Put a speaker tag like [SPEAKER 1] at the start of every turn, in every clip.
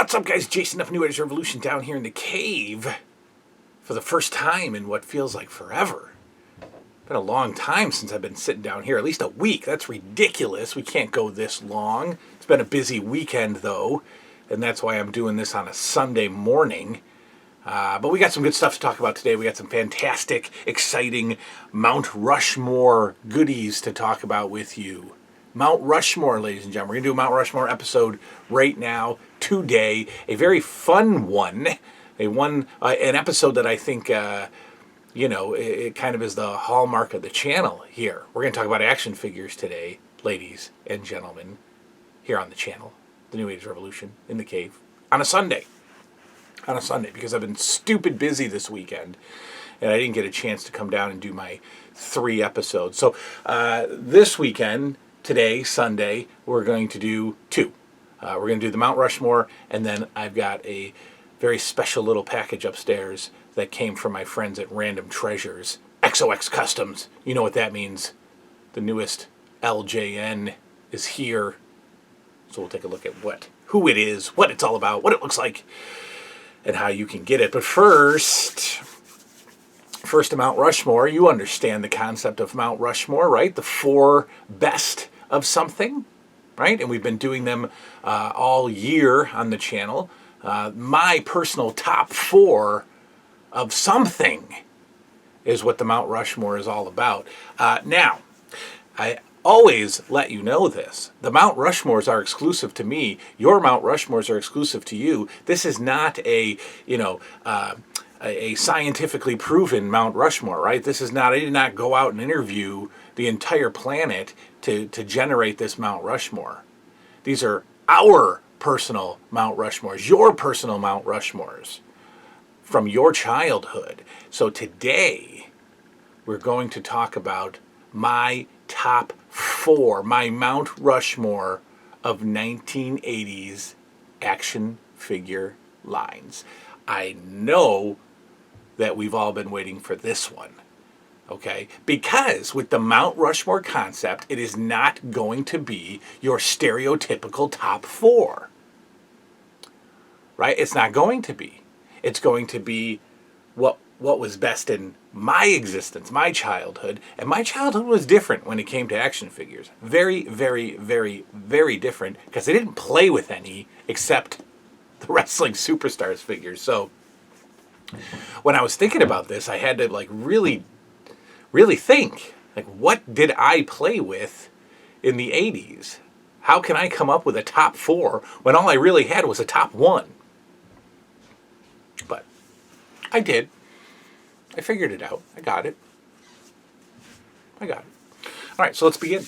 [SPEAKER 1] What's up, guys? Jason of New Age Revolution down here in the cave for the first time in what feels like forever. Been a long time since I've been sitting down here, at least a week. That's ridiculous. We can't go this long. It's been a busy weekend, though, and that's why I'm doing this on a Sunday morning. But we got some good stuff to talk about today. We got some fantastic, exciting Mount Rushmore goodies to talk about with you. Mount Rushmore, ladies and gentlemen. We're going to do a Mount Rushmore episode right now, today. A very fun one. An episode that I think, it kind of is the hallmark of the channel here. We're going to talk about action figures today, ladies and gentlemen, here on the channel, the New Age Revolution, in the cave, on a Sunday. Because I've been stupid busy this weekend, and I didn't get a chance to come down and do my 3 episodes. So this weekend, today, Sunday, we're going to do 2. We're going to do the Mount Rushmore, and then I've got a very special little package upstairs that came from my friends at Random Treasures. XOX Customs. You know what that means. The newest LJN is here. So we'll take a look at who it is, what it's all about, what it looks like, and how you can get it. But first to Mount Rushmore. You understand the concept of Mount Rushmore, right? The 4 best of something, right? And we've been doing them all year on the channel. My personal top 4 of something is what the Mount Rushmore is all about. Now, I always let you know this. The Mount Rushmores are exclusive to me. Your Mount Rushmores are exclusive to you. This is not a scientifically proven Mount Rushmore, right? This is not, I did not go out and interview the entire planet to generate this Mount Rushmore. These are our personal Mount Rushmores, your personal Mount Rushmores from your childhood. So today, we're going to talk about my top 4, my Mount Rushmore of 1980s action figure lines. I know that we've all been waiting for this one, okay? Because with the Mount Rushmore concept, it is not going to be your stereotypical top 4, right? It's not going to be. It's going to be what was best in my existence, my childhood. And my childhood was different when it came to action figures. Very, very, very, very different, because I didn't play with any except the Wrestling Superstars figures. So when I was thinking about this, I had to really, really think, what did I play with in the 80s? How can I come up with a top 4 when all I really had was a top 1? But I did. I figured it out. I got it. All right, so let's begin.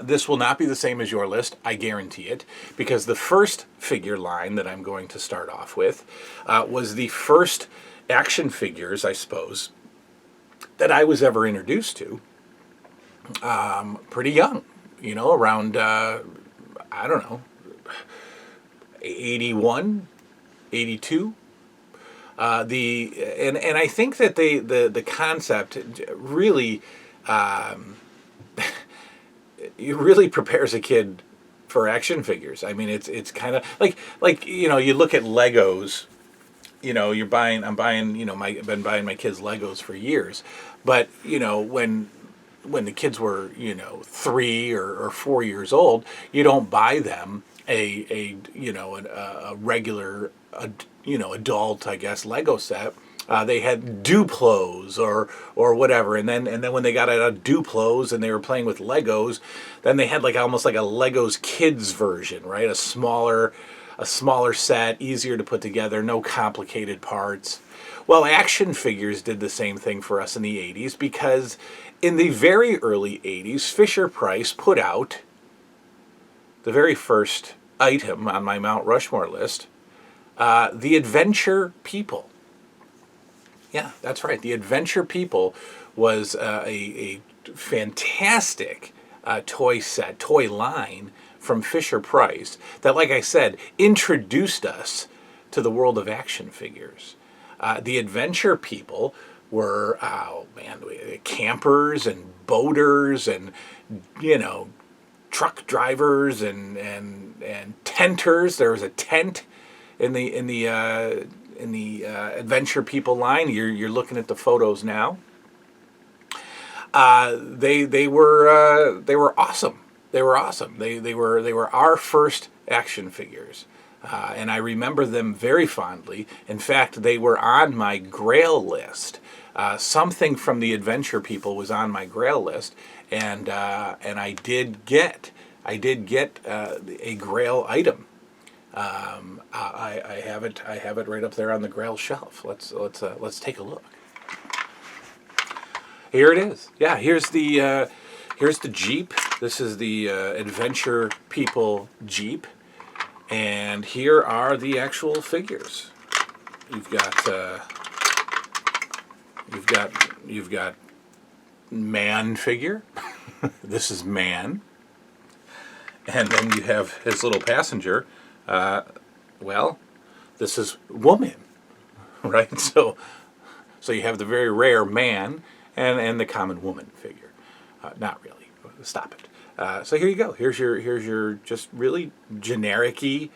[SPEAKER 1] This will not be the same as your list, I guarantee it, because the first figure line that I'm going to start off with was the first action figures, I suppose, that I was ever introduced to pretty young, around, 81, 82. And I think that the concept really it really prepares a kid for action figures. I mean, it's kind of like you look at Legos. I've been buying my kids Legos for years, but when the kids were 3 or 4 years old, you don't buy them a regular adult, I guess, Lego set. They had Duplos or whatever, and then when they got out of Duplos and they were playing with Legos, then they had almost like a Legos Kids version, right? A smaller set, easier to put together, no complicated parts. Well, action figures did the same thing for us in the 80s, because in the very early 80s, Fisher-Price put out the very first item on my Mount Rushmore list, the Adventure People. Yeah, that's right. The Adventure People was a fantastic toy line from Fisher-Price that, like I said, introduced us to the world of action figures. The Adventure People were, campers and boaters and, truck drivers and tenters. There was a tent in the Adventure People line. You're looking at the photos now. They were awesome. They were awesome. They were our first action figures. And I remember them very fondly. In fact, they were on my Grail list. Something from the Adventure People was on my Grail list, and I did get a Grail item. I have it right up there on the Grail shelf. Let's take a look. Here it is. Yeah, here's the Jeep. This is the Adventure People Jeep. And here are the actual figures. You've got Man figure. This is Man. And then you have his little passenger. Well, this is Woman, right? So you have the very rare Man and the common Woman figure. Not really. Stop it. So here you go. Here's your just really generic-y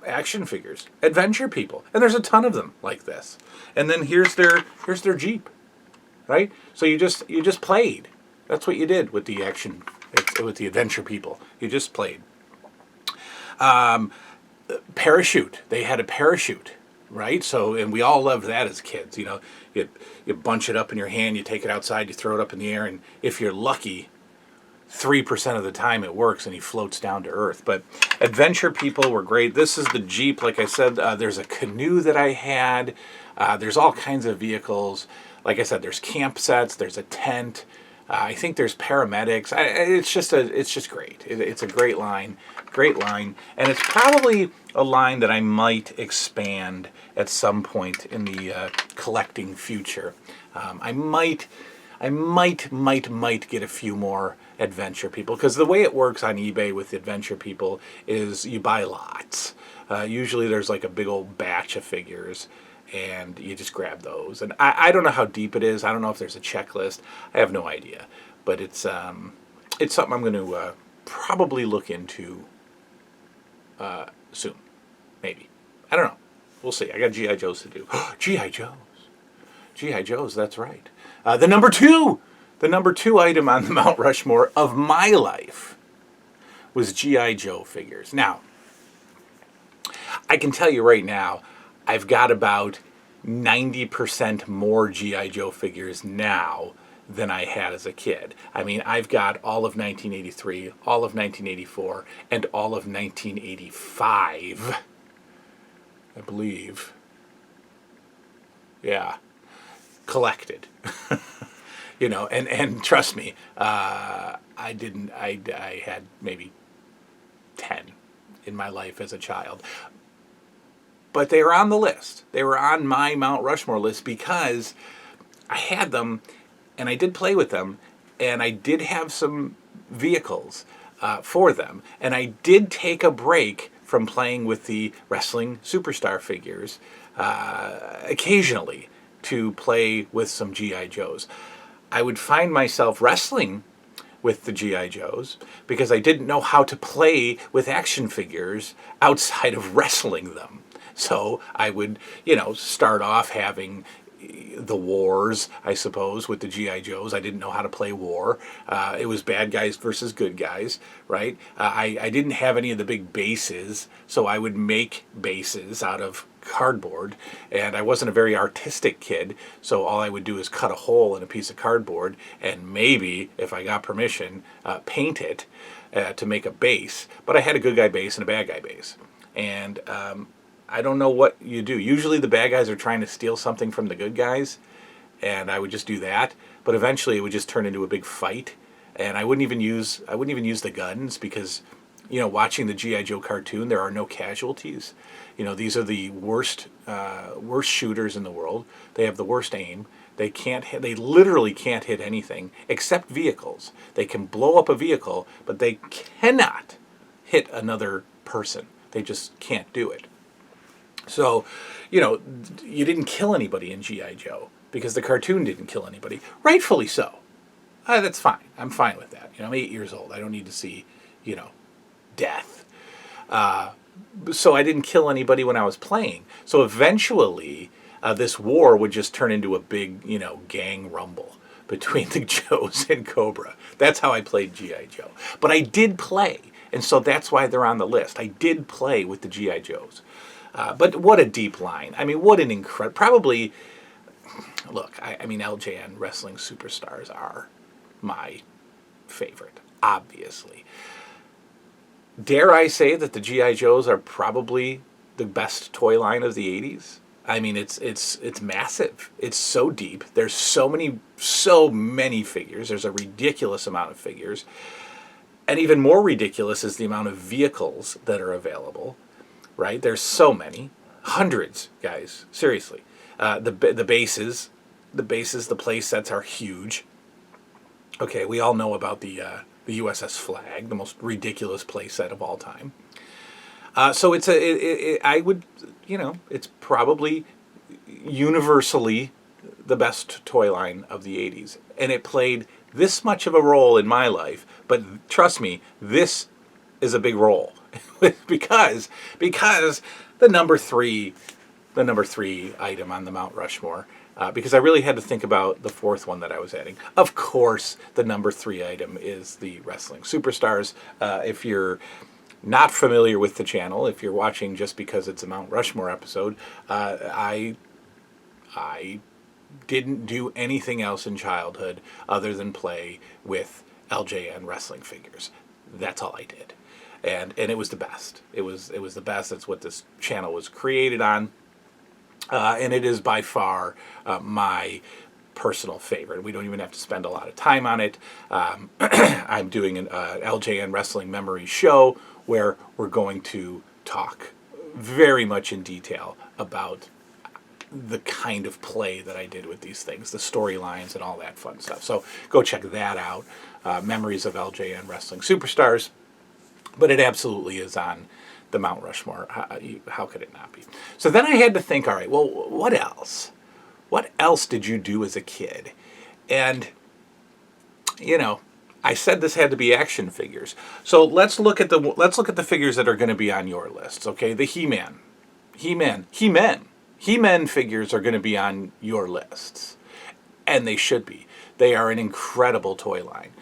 [SPEAKER 1] action figures, Adventure People, and there's a ton of them like this. And then here's their Jeep, right? So you just played. That's what you did with the Adventure People. You just played. Parachute. They had a parachute, right? So, and we all loved that as kids. You know, you bunch it up in your hand, you take it outside, you throw it up in the air, and if you're lucky, 3% of the time it works and he floats down to earth. But Adventure People were great. This is the Jeep. Like I said, there's a canoe that I had. There's all kinds of vehicles. Like I said, there's camp sets. There's a tent. I think there's paramedics. It's just great. It's a great line, and it's probably a line that I might expand at some point in the collecting future. I might get a few more Adventure People, because the way it works on eBay with Adventure People is you buy lots. Usually there's like a big old batch of figures, and you just grab those. And I don't know how deep it is. I don't know if there's a checklist. I have no idea. But it's something I'm going to probably look into soon. Maybe. I don't know. We'll see. I got G.I. Joes to do. G.I. Joes. G.I. Joes, that's right. The number two item on the Mount Rushmore of my life was G.I. Joe figures. Now, I can tell you right now, I've got about 90% more G.I. Joe figures now than I had as a kid. I mean, I've got all of 1983, all of 1984, and all of 1985, I believe. Yeah. Collected. You know, and trust me, I had maybe 10 in my life as a child. But they were on the list. They were on my Mount Rushmore list because I had them, and I did play with them, and I did have some vehicles for them. And I did take a break from playing with the wrestling superstar figures occasionally to play with some G.I. Joes. I would find myself wrestling with the G.I. Joes because I didn't know how to play with action figures outside of wrestling them. So I would, start off having the wars, I suppose, with the G.I. Joes. I didn't know how to play war. It was bad guys versus good guys, right? I didn't have any of the big bases, so I would make bases out of cardboard, and I wasn't a very artistic kid, so all I would do is cut a hole in a piece of cardboard and maybe, if I got permission, paint it to make a base. But I had a good guy base and a bad guy base. And I don't know what you do. Usually the bad guys are trying to steal something from the good guys, and I would just do that. But eventually it would just turn into a big fight, and I wouldn't even use the guns because, watching the G.I. Joe cartoon, there are no casualties. These are the worst shooters in the world. They have the worst aim. They literally can't hit anything except vehicles. They can blow up a vehicle, but they cannot hit another person. They just can't do it. So, you didn't kill anybody in G.I. Joe because the cartoon didn't kill anybody. Rightfully so. That's fine. I'm fine with that. I'm 8 years old. I don't need to see, you know, death. So I didn't kill anybody when I was playing. So eventually, this war would just turn into a big, gang rumble between the Joes and Cobra. That's how I played G.I. Joe. But I did play, and so that's why they're on the list. I did play with the G.I. Joes. But what a deep line. I mean, what an incredible... Probably, look, I mean, LJN Wrestling Superstars are my favorite, obviously. Dare I say that the G.I. Joes are probably the best toy line of the 80s? I mean, it's massive. It's so deep. There's so many figures. There's a ridiculous amount of figures. And even more ridiculous is the amount of vehicles that are available, right? There's so many. Hundreds, guys. Seriously. The bases, the play sets are huge. Okay, we all know about the USS Flag, the most ridiculous play set of all time. So it's probably universally the best toy line of the 80s. And it played this much of a role in my life, but trust me, this is a big role. because the number three item on the Mount Rushmore, because I really had to think about the fourth one that I was adding. Of course, the number 3 item is the Wrestling Superstars. If you're not familiar with the channel, if you're watching just because it's a Mount Rushmore episode, I didn't do anything else in childhood other than play with LJN wrestling figures. That's all I did. And it was the best. It was the best. That's what this channel was created on. And it is by far my personal favorite. We don't even have to spend a lot of time on it. I'm doing an LJN Wrestling Memory show where we're going to talk very much in detail about the kind of play that I did with these things, the storylines and all that fun stuff. So go check that out. Memories of LJN Wrestling Superstars. But it absolutely is on the Mount Rushmore. How could it not be? So then I had to think, all right, well, what else? What else did you do as a kid? And, I said this had to be action figures. So let's look at the figures that are going to be on your lists, okay? The He-Man figures are going to be on your lists. And they should be. They are an incredible toy line.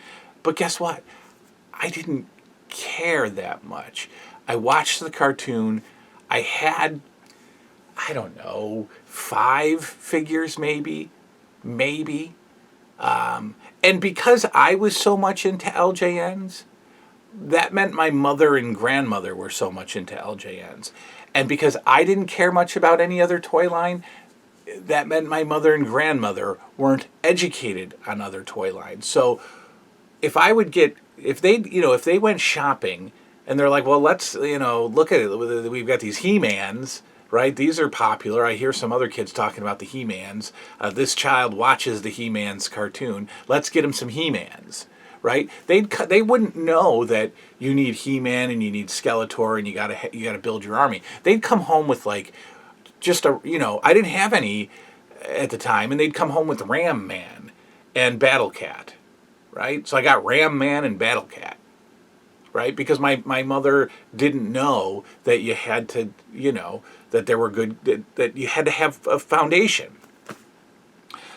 [SPEAKER 1] But guess what? I didn't care that much. I watched the cartoon. I had, 5 figures maybe. And because I was so much into LJNs, that meant my mother and grandmother were so much into LJNs. And because I didn't care much about any other toy line, that meant my mother and grandmother weren't educated on other toy lines. So if they went shopping and they're like, well, let's, look at it. We've got these He-Mans, right? These are popular. I hear some other kids talking about the He-Mans. This child watches the He-Mans cartoon. Let's get him some He-Mans, right? They wouldn't know that you need He-Man and you need Skeletor and you gotta build your army. They'd come home with I didn't have any at the time, and they'd come home with Ram Man and Battle Cat, right? So I got Ram Man and Battle Cat, right? Because my mother didn't know that you had to, that there were that you had to have a foundation.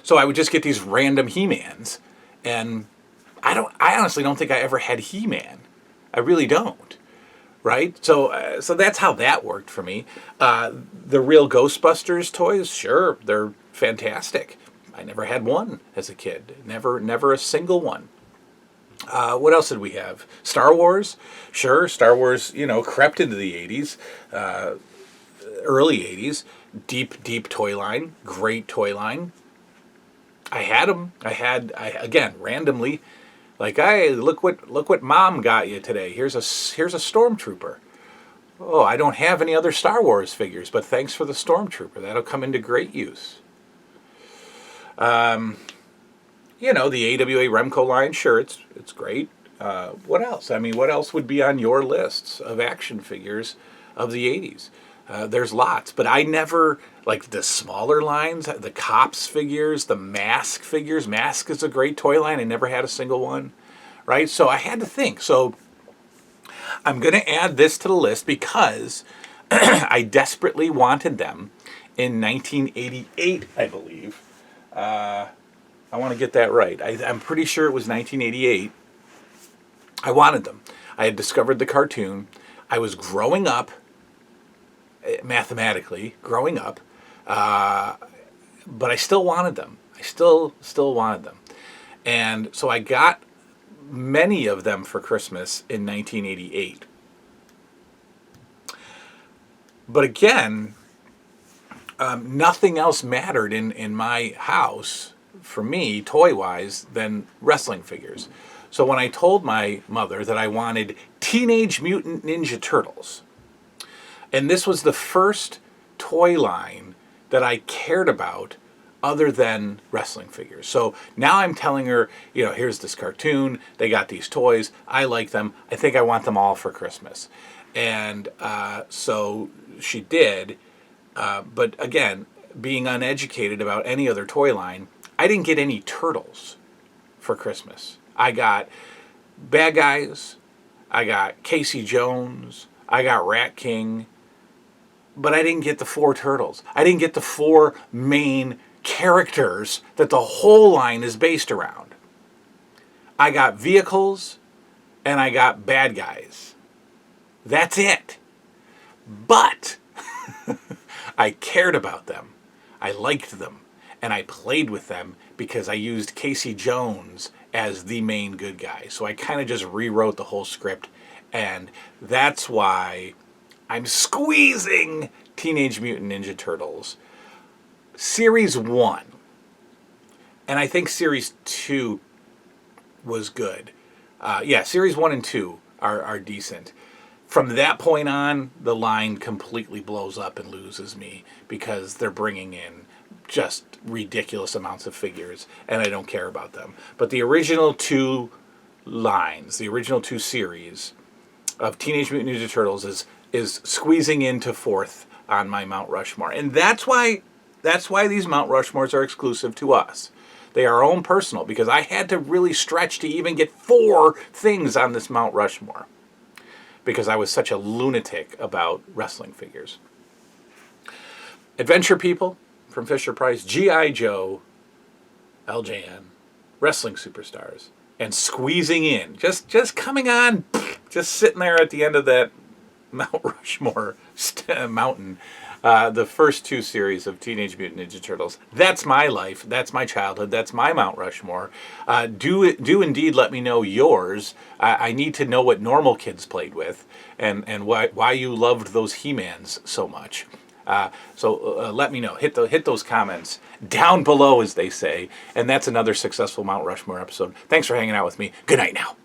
[SPEAKER 1] So I would just get these random He-Mans, and I honestly don't think I ever had He-Man. I really don't, right? So that's how that worked for me. The real Ghostbusters toys, sure, they're fantastic. I never had one as a kid. Never a single one. What else did we have? Star Wars? Sure, Star Wars, crept into the 80s, early 80s. Deep toy line. Great toy line. I had them. Again, randomly, hey, look what Mom got you today. Here's a Stormtrooper. Oh, I don't have any other Star Wars figures, but thanks for the Stormtrooper. That'll come into great use. The AWA Remco line, sure, it's great. What else? What else would be on your lists of action figures of the 80s? There's lots, but I never, like the smaller lines, the Cops figures, the Mask figures. Mask is a great toy line. I never had a single one, right? So I had to think. So I'm going to add this to the list because I desperately wanted them in 1988, I believe. I want to get that right. I'm pretty sure it was 1988. I wanted them. I had discovered the cartoon. I was growing up, mathematically, growing up, but I still wanted them. I still wanted them. And so I got many of them for Christmas in 1988. But again, nothing else mattered in my house, for me, toy-wise, than wrestling figures. So when I told my mother that I wanted Teenage Mutant Ninja Turtles, and this was the first toy line that I cared about other than wrestling figures. So now I'm telling her, here's this cartoon, they got these toys, I like them, I think I want them all for Christmas. And so she did, but again, being uneducated about any other toy line, I didn't get any turtles for Christmas. I got Bad Guys, I got Casey Jones, I got Rat King, but I didn't get the 4 turtles. I didn't get the 4 main characters that the whole line is based around. I got vehicles and I got bad guys. That's it. But I cared about them. I liked them. And I played with them because I used Casey Jones as the main good guy. So I kind of just rewrote the whole script. And that's why I'm squeezing Teenage Mutant Ninja Turtles. Series 1. And I think Series 2 was good. Series 1 and 2 are decent. From that point on, the line completely blows up and loses me because they're bringing in just ridiculous amounts of figures, and I don't care about them. But the original 2 lines, the original 2 series of Teenage Mutant Ninja Turtles is squeezing into 4th on my Mount Rushmore. And that's why these Mount Rushmores are exclusive to us. They are our own personal, because I had to really stretch to even get 4 things on this Mount Rushmore, because I was such a lunatic about wrestling figures. Adventure People from Fisher-Price, G.I. Joe, LJN, wrestling superstars, and squeezing in, just coming on, just sitting there at the end of that Mount Rushmore mountain, the first 2 series of Teenage Mutant Ninja Turtles. That's my life. That's my childhood. That's my Mount Rushmore. Do indeed let me know yours. I need to know what normal kids played with, and why you loved those He-Mans so much. So let me know. Hit those comments down below, as they say. And that's another successful Mount Rushmore episode. Thanks for hanging out with me. Good night now.